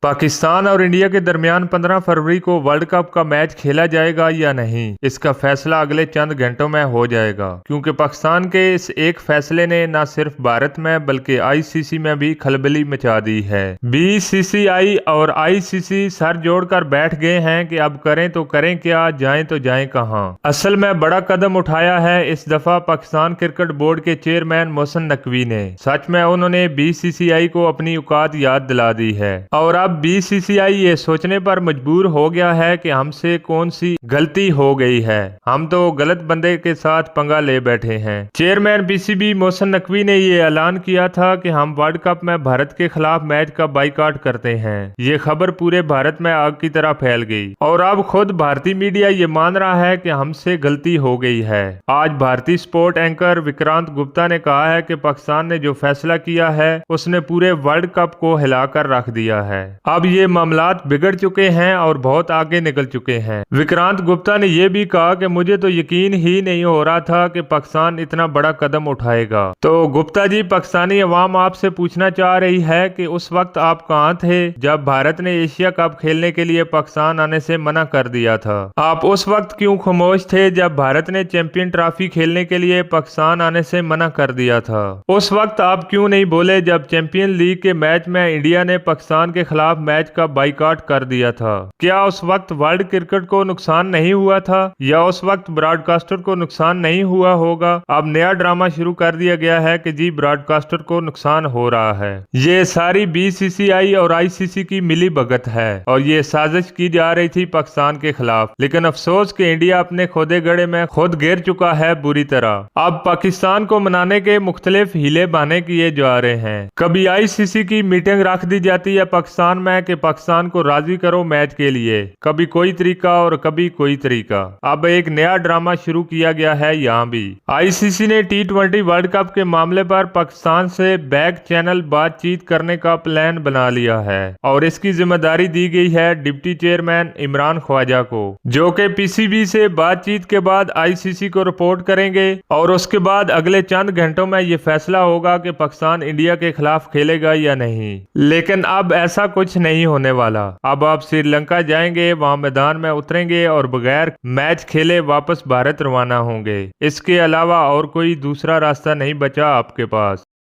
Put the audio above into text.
पाकिस्तान और इंडिया के दरमियान 15 फरवरी को वर्ल्ड कप का मैच खेला जाएगा या नहीं, इसका फैसला अगले चंद घंटों में हो जाएगा, क्योंकि पाकिस्तान के इस एक फैसले ने न सिर्फ भारत में बल्कि आईसीसी में भी खलबली मचा दी है। बीसीसीआई और आईसीसी सर जोड़कर बैठ गए हैं कि अब करें तो करें क्या, जाएं तो जाएं कहां। असल में बड़ा कदम उठाया है इस दफा पाकिस्तान क्रिकेट बोर्ड के चेयरमैन मोहसिन नकवी ने। सच में उन्होंने बीसीसीआई को अपनी औकात याद दिला दी है और अब बीसीसीआई ये सोचने पर मजबूर हो गया है कि हमसे कौन सी गलती हो गई है, हम तो गलत बंदे के साथ पंगा ले बैठे हैं। चेयरमैन पीसीबी मोहसिन नकवी ने ये ऐलान किया था कि हम वर्ल्ड कप में भारत के खिलाफ मैच का बाइकआउट करते हैं। ये खबर पूरे भारत में आग की तरह फैल गई और अब खुद भारतीय मीडिया ये मान रहा है कि हमसे गलती हो गई है। आज भारतीय स्पोर्ट एंकर विक्रांत गुप्ता ने कहा है कि पाकिस्तान ने जो फैसला किया है उसने पूरे वर्ल्ड कप को हिलाकर रख दिया है। अब ये मामलात बिगड़ चुके हैं और बहुत आगे निकल चुके हैं। विक्रांत गुप्ता ने यह भी कहा कि मुझे तो यकीन ही नहीं हो रहा था कि पाकिस्तान इतना बड़ा कदम उठाएगा। तो गुप्ता जी, पाकिस्तानी अवाम आपसे पूछना चाह रही है कि उस वक्त आप कहां थे जब भारत ने एशिया कप खेलने के लिए पाकिस्तान आने से मना कर दिया था? आप उस वक्त क्यों खामोश थे जब भारत ने चैंपियन ट्रॉफी खेलने के लिए पाकिस्तान आने से मना कर दिया था? उस वक्त आप क्यों नहीं बोले जब चैंपियन लीग के मैच में इंडिया ने पाकिस्तान के खिलाफ मैच का बाइकआउट कर दिया था? क्या उस वक्त वर्ल्ड क्रिकेट को नुकसान नहीं हुआ था या उस वक्त ब्रॉडकास्टर को नुकसान नहीं हुआ होगा? अब नया ड्रामा शुरू कर दिया गया है कि जी ब्रॉडकास्टर को नुकसान हो रहा है। ये सारी बीसीसीआई और आईसीसी की मिली भगत है और ये साजिश की जा रही थी पाकिस्तान के खिलाफ। लेकिन अफसोस कि इंडिया अपने खोदे गड़े में खुद गिर चुका है बुरी तरह। अब पाकिस्तान को मनाने के मुख्तलिफ हीले बहाने किए जा रहे हैं। कभी आईसीसी की मीटिंग रख दी जाती है पाकिस्तान में कि पाकिस्तान को राजी करो मैच के लिए, कभी कोई तरीका और कभी कोई तरीका। अब एक नया ड्रामा शुरू किया गया है यहाँ भी। आईसीसी ने T20 वर्ल्ड कप के मामले पर पाकिस्तान से बैक चैनल बातचीत करने का प्लान बना लिया है और इसकी जिम्मेदारी दी गई है डिप्टी चेयरमैन इमरान ख्वाजा को, जो कि पीसीबी से बातचीत के बाद आईसीसी को रिपोर्ट करेंगे और उसके बाद अगले चंद घंटों में ये फैसला होगा कि पाकिस्तान इंडिया के खिलाफ खेलेगा या नहीं। लेकिन अब ऐसा कुछ नहीं होने वाला। अब आप श्रीलंका जाएंगे, वहां मैदान में उतरेंगे और बगैर मैच खेले वापस भारत रवाना होंगे। इसके अलावा और कोई दूसरा रास्ता नहीं बचा आपके पास।